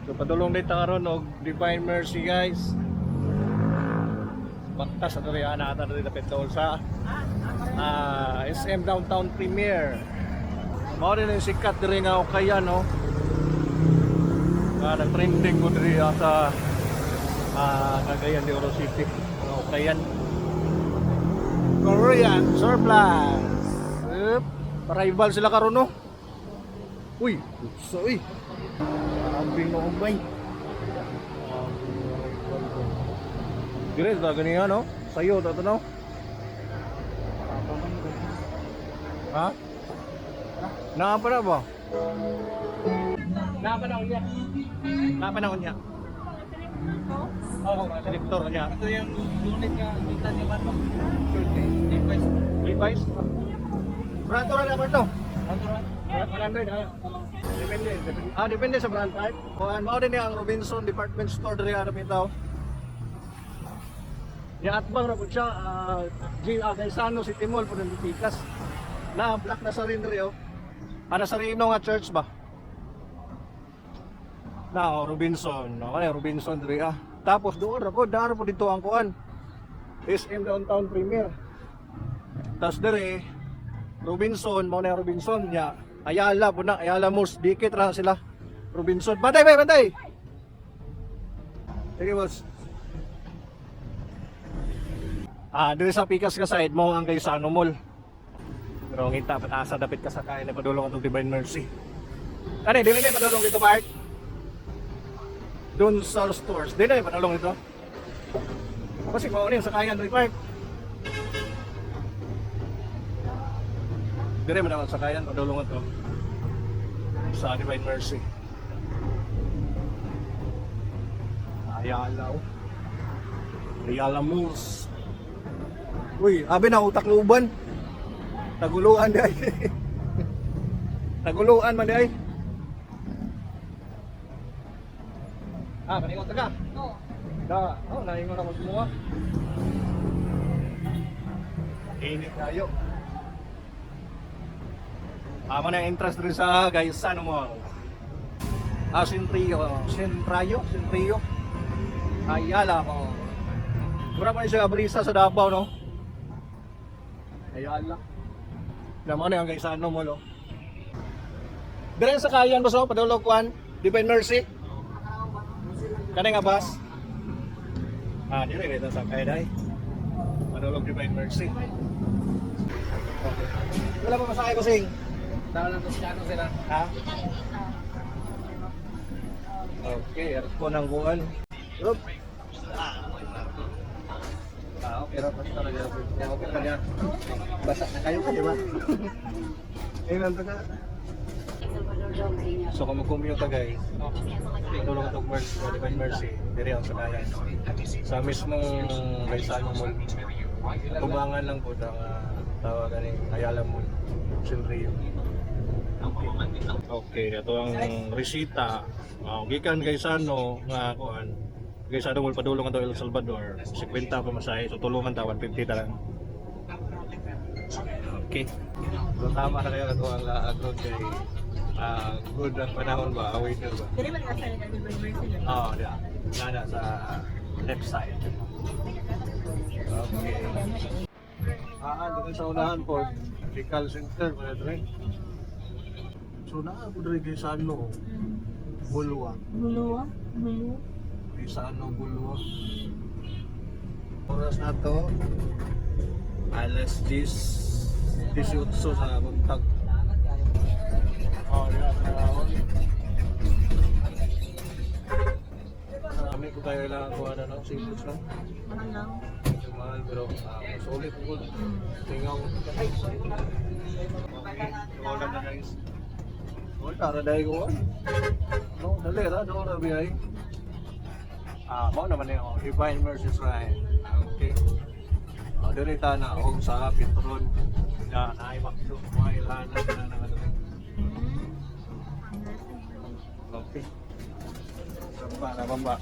So padulong dito karon og Divine Mercy guys. Baktas ato rin ata rin dapat tol sa SM Downtown Premier. Mao din yung sikat diri nga Ukayan no. Nag-trending ko diri sa Cagayan de Oro City. Ukayan. Korean surplus. Arrival sila karon no. Uy, so uy. Abing mo umbay. Dire ta gani ano? Sayo ta no? Ha? Napa na ba? Napa na unya? Napa na unya? Oh, selector niya. Ito yung unit nga kita niya ba to? Levi's. Brand to na ba to? Brand depende sa brand type. Kuan mao din ang Robinson Department Store diri ara bitaw. Ya atbang ra pud siya Gaisano City Mall pud ang Tikas. Na black na sa rin diri oh. Para sa Rino nga church ba? Na Robinson, no kay Robinson diri ah. Tapos doon ra pud dito ang kuan. SM Downtown Premier. Tas diri Robinson, mao na Robinson niya. Ayala po na, Ayala Malls, dikit ra sila. Robinson, bantay bay, bantay. Sige boss. Dito sa Pikas ka side mo ang Gaisano Mall. Pero ngita patasa dapit ka sa kay na padulong atong Divine Mercy. Ani, dili kay padulong dito Mark. Doon sa stores, dili padulong dito. Kasi mao ni sa kayan dito Park. Dire man naman sa kayan padulong to sa Divine Mercy. Ayala Malls. Uy, abi na utak luban. Taguluan di ay. Taguluan man di ay. Kaningot ka? Oo. Naingon ako semua. Init tayo. Amo na interest rin sa Gaisano Mall. Centrayo. Ayala ko. Mura pa siya brisa sa Davao no. Ayala. Naman na ang Gaisano Mall oh. Dire sa kayan boss oh, padulog kuan, Divine Mercy. Kanay nga bus. Dire dito sa kayan ay. Padulog Divine Mercy. Okay. Wala pa masakay ko sing. Tawag lang to sila. Ha? Okay, aircon ang buwan. Yup. Okay, rapas talaga. Okay pa niya. Basa na kayo, di ba? Ayun to ka. So kung mag-commute ka guys, tulong itong Divine Mercy, dire ang sakayan. Sa mismong Gaisano Mall, tubangan lang po ang tawagan ni Ayala Mall, Centrayo. Okay, ito ang resita. Gikan Gaisano nga kuan. Gaisano Mall padulong ato El Salvador. 50 pa masahe. So tulungan ta 150 ta lang. Okay. So tama na kayo ato ang laag kay good ang panahon ba? Waiter ba? Dili man asa ni Divine Mercy. Yeah. Nada sa left side. Okay. Doon sa unahan po, medical center pa rin. So ako diri Gaisano Bulwa. Gaisano Bulwa. Oras na to alas 18 sa buntag. Kami ko tayo lang kuha na no, simple lang. Mahal pero solid po. Tingaw. Wala na guys. Tara dahil ko. No, dali ra do ra biyay. Mao naman yung Divine Mercy Shrine. Okay. Diri ta na og sa Petron na ay bakso may lana na ano. Okay. Samba na bamba.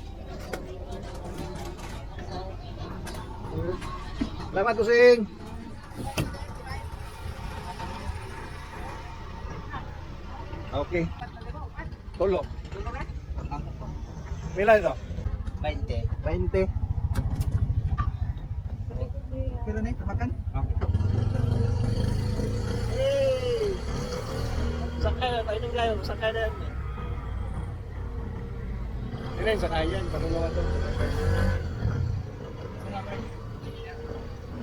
Salamat Kusing. Okay. Tulo. Pila ito? 20. 20. Pero na makan? Okay. Hey! Sakay na tayo ng gayon. Sakay na yan. Hindi na yung sakayan. Panulawa ito.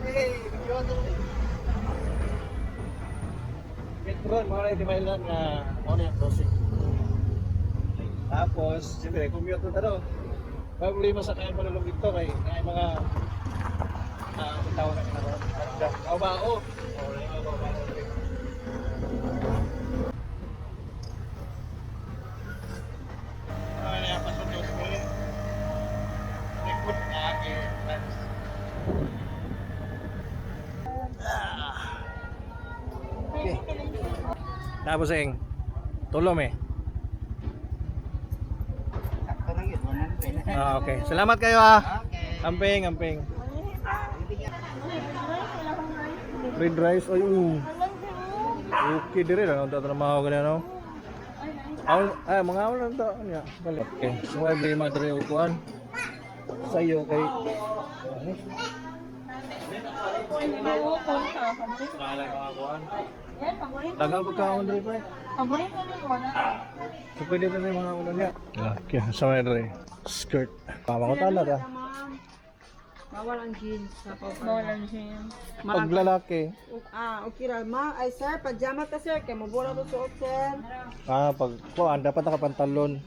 Hey! Bigyan ito. Petron, mga na itimailan na ano yung crossing. Tapos, siyempre, commute na ito. Problema sa kaya panulong dito kay mga tao na kinakaroon. Bao-bao. Ay, apa sa Diyos ko eh. Likod na aking friends. Okay. Tapos yung tulom eh. Sakto lang yun, 100. Okay. Salamat kayo ha. Okay. Amping, amping. Red rice, ayun. Okay dire lang ang tatrabaho ganyan no. Ay, mga awal lang to. Nya. Okay. So ay may madre ukuan. Sayo kay Kala ka kuan. Tagal pagkaon dire pa. So pwede na yung mga ulo niya. Okay, so madre. Skirt. Pama ko tala ka. Bawal ang jeans sa Bawal ang jeans. Pag lalaki. Okay ra ma. Ay sir, pajama ta sir, kay mabura to suot sir. Pag kuan dapat nakapantalon.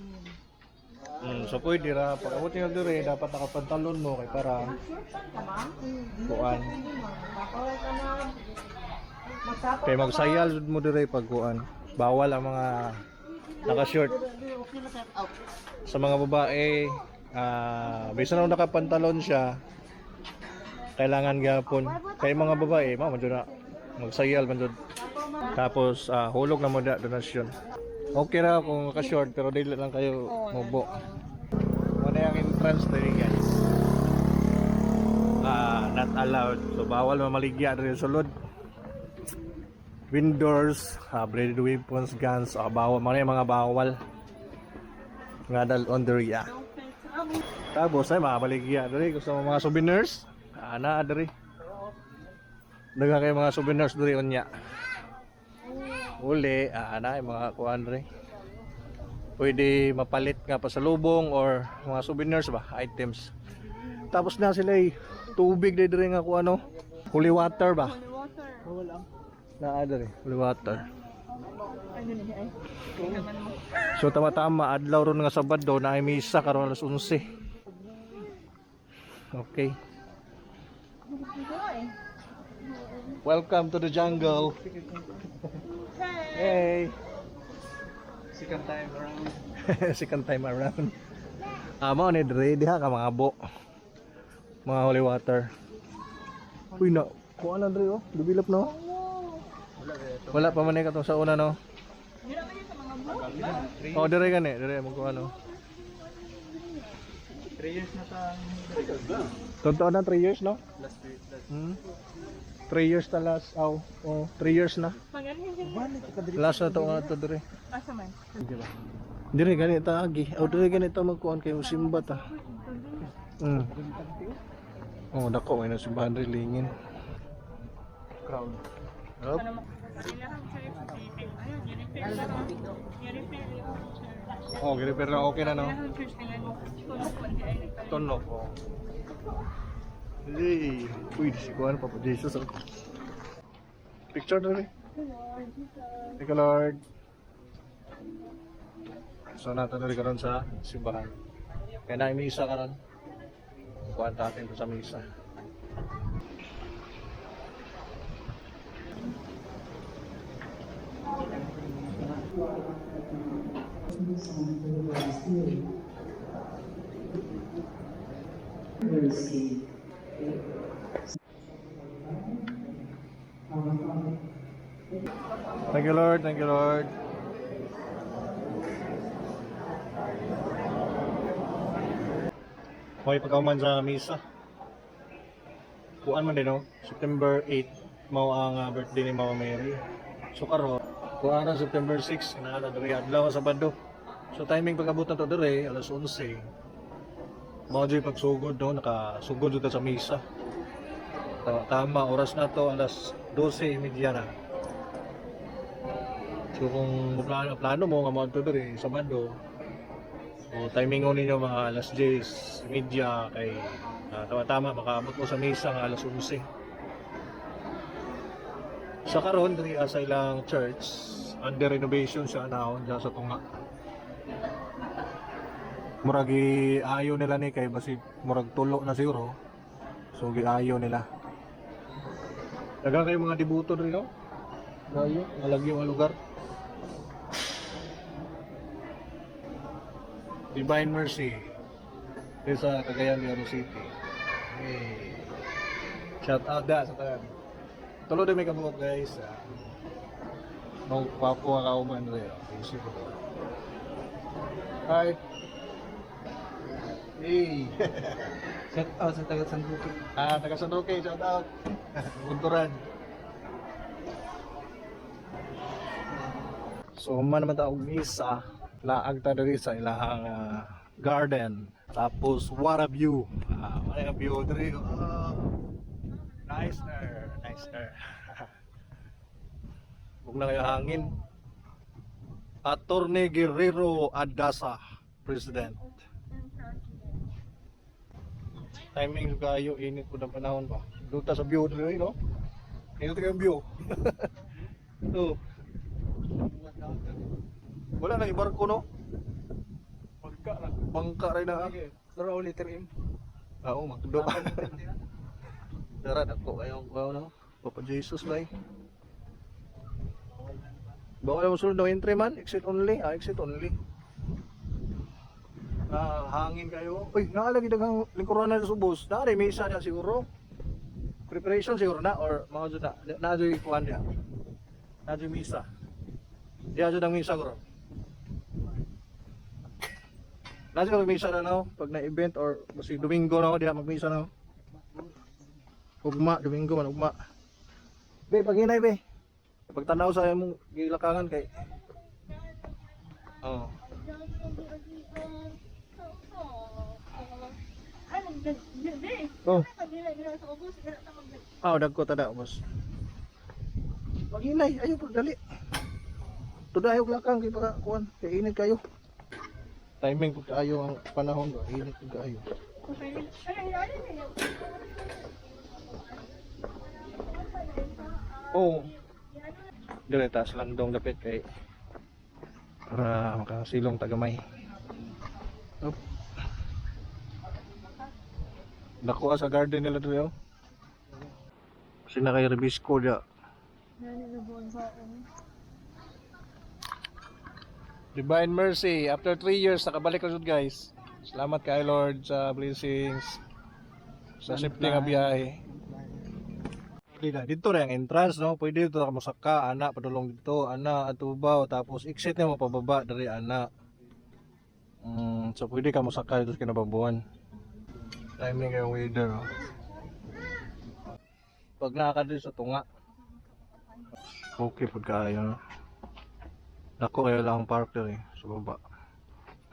So pwede ra pag abot niyo dire dapat nakapantalon mo kay para kuan. Bawal ka na. Magsapo. Kay magsayal mo dire pag kuan. Bawal ang mga naka-short. Sa mga babae, bisa na nakapantalon siya, kailangan gapon. Kay mga babae, medyo na magsayal man jud. Tapos hulog na mo da donasyon. Okay ra kung naka-short pero dili lang kayo mubo. Ano yung entrance diri guys? Not allowed. So bawal mamaligya diri sa sulod. Windows, braided weapons, guns, bawal mga bawal. Nga on the area. Tapos ay mabaligya diri gusto mo mga souvenirs. Ana diri. Daga kay mga souvenirs diri unya. Uli, ana ay mga kuan diri. Pwede mapalit nga pasalubong or mga souvenirs ba, items. Tapos na sila tubig diri nga kuan ano, holy water ba? Holy water. Na diri, holy water. So tama-tama adlaw ron nga Sabado na ay misa karon alas 11. Okay. Welcome to the jungle. Hey. Second time around. Second time around. Mao ni dire diha ka mga abo. Mga holy water. Uy na, kuha na dire oh, develop no. Wala pa man katong sa una no. Oh, dire gani, dire mo kuha no. 3 years na ta. Totoo na 3 years no? Last week. 3 years na last. Oh, 3 years na. Last na to nga to dire. Asa man? Dire gani ta agi. Oh, dire gani ta magkuan kay simba ta. Oh, dako may nasimbahan rin lingin. Crown. Yup. Oh, gini pero okay na no. Tono ko. Hey, uy, si kuan pa Jesus. Picture na rin. Thank you, Lord. So natin na rin karon sa simbahan. Kaya na misa karon. Kuan natin sa misa. Thank you, Lord. Thank you, Lord. Okay, pagkauman sa misa. Kuan man din, no? September 8, mao ang birthday ni Mama Mary. So karon, kuan na September 6, na diri adlaw sa Sabado. So timing pag-abot na to diri, alas 11. Mga dyan pagsugod, no? Nakasugod dito sa misa. Tama, oras na to, alas 12:30 na. So kung plano mo nga mga ito rin, Sabado, o timing ninyo mga alas 10:30 kay tama-tama makaabot mo sa misa nga alas 11. Sa karon diri sa ilang church, under renovation siya naon sa tunga. Murag ayo nila ni kay basi murag tulo na siguro. So giayo nila. Daghang kay mga debuto rin no. Ayo, malagyo ang lugar. Divine Mercy dito sa Cagayan de Oro City. Hey. Shout out da sa tanan. Tulo din may kabuok guys. Nung papo ang kauman rin. Hi. Hey. Shout out sa taga San Roque. Taga San Roque, shout out. Bunturan. So, man naman taong misa. Laag ta diri sa ilahang garden. Tapos, what a view. What a view diri. Nice there. Nice there. Huwag na kayo hangin. Attorney Guerrero Adasa, President. Timing kayo, init po ng panahon ba? Duta sa view diri, no? Init kayo view. So, wala na ibarko, no? Bangka rin na. Pero liter M. Oo, magtudo. Darat ako kayong no? Papa Jesus bay. Bawal mo sulod no entry man, exit only, exit only. Hangin kayo. Uy, naalagi dagang lingkuran na sa bus. Dari misa na siguro. Preparation siguro na or mga jud na jud kuan dia. Na jud misa. Dia jud ang misa guro. Na jud misa na no pag na event or basi Domingo na dia magmisa na. Ugma, Domingo man ugma. Be, paghinay be. Pagtanaw sa imong gilakangan kay. Oh. Oh. Dagko tada boss. Paghinay, ayo po dali. Tuday og lakang kay para kuan, kay init kayo. Timing pud kaayo ang panahon ba, init pud kaayo. Oh. Dire taas lang dong dapit kay para makasilong tagamay. Up. Dako sa garden nila dito. Kasi na kay Rebisco dia. Divine Mercy, after 3 years nakabalik na jud guys. Salamat kay Lord sa blessings. Sa safety nga biyahe. Dito na yung entrance, no? Pwede dito ka masaka, ana, padulong dito, ana, atubaw, tapos exit na mo pababa dari ana. So pwede ka masaka dito sa kinababuan. Timing yung weather, no? Pag nakakad dito sa tunga. Okay pag kayo, no? Ako kayo lang park dito sa baba.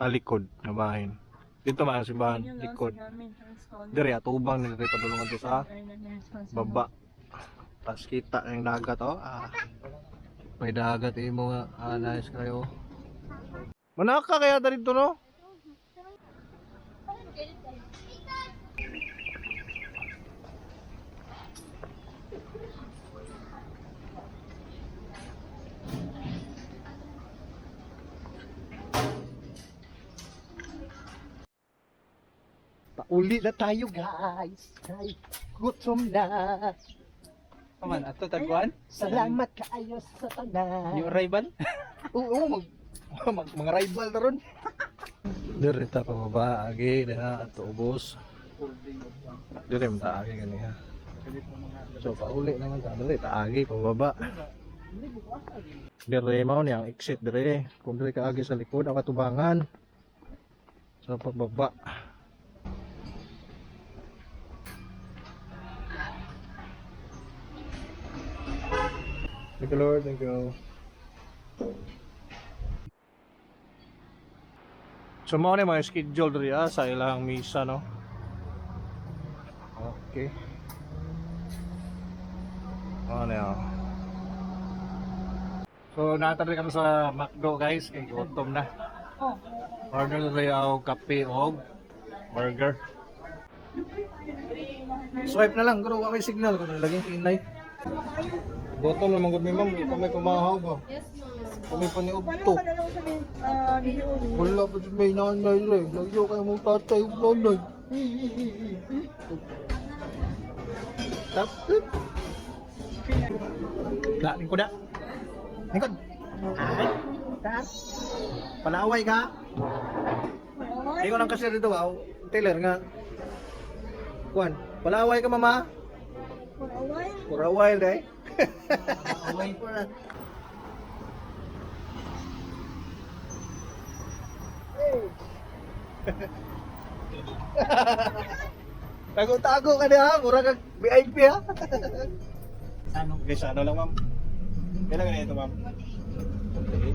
Likod na bahin. Dito man ang simbahan, likod. Dari atubang nila padulungan dito sa baba. Pas kita yung dagat oh. May dagat mo nga. Nice kayo. Manaka kaya dito no? Pauli na tayo guys. Ay, gutom na. Kaman, ato tagwan? Salamat kaayo sa tanan. New arrival? Oo, mga rival na ron. Dire ta pababa agi na ato ubos. Dire ta agi ganiya. So pauli naman ta dire ta agi pababa. Dire mao ni ang exit dire. Kung dire ka agi sa likod ang katubangan. So pababa. Thank you Lord, thank you. So mo na mga schedule diri sa ilang misa no. Okay. Ano yan? So natari kami sa McDo guys, kay gutom na. Order na tayo kape o burger. Swipe na lang, pero may signal kung nalaging kinay. Gutom naman gud mi ma'am, kung may kumahaw ba? Kung may paniugto. Wala pa dyan may nanay rin. Lagyo kayo mong tatay yung nanay. Tap. Lingkod na. Lingkod. Tap. Palaway ka. Hindi ko lang kasi dito Taylor nga. Kuan, palaway ka mama. For a while eh. Palaway for a Tago-tago ka na ha, mura kag VIP ha. Ano? Guys, ano lang ma'am? Kailan ganito ma'am? Okay.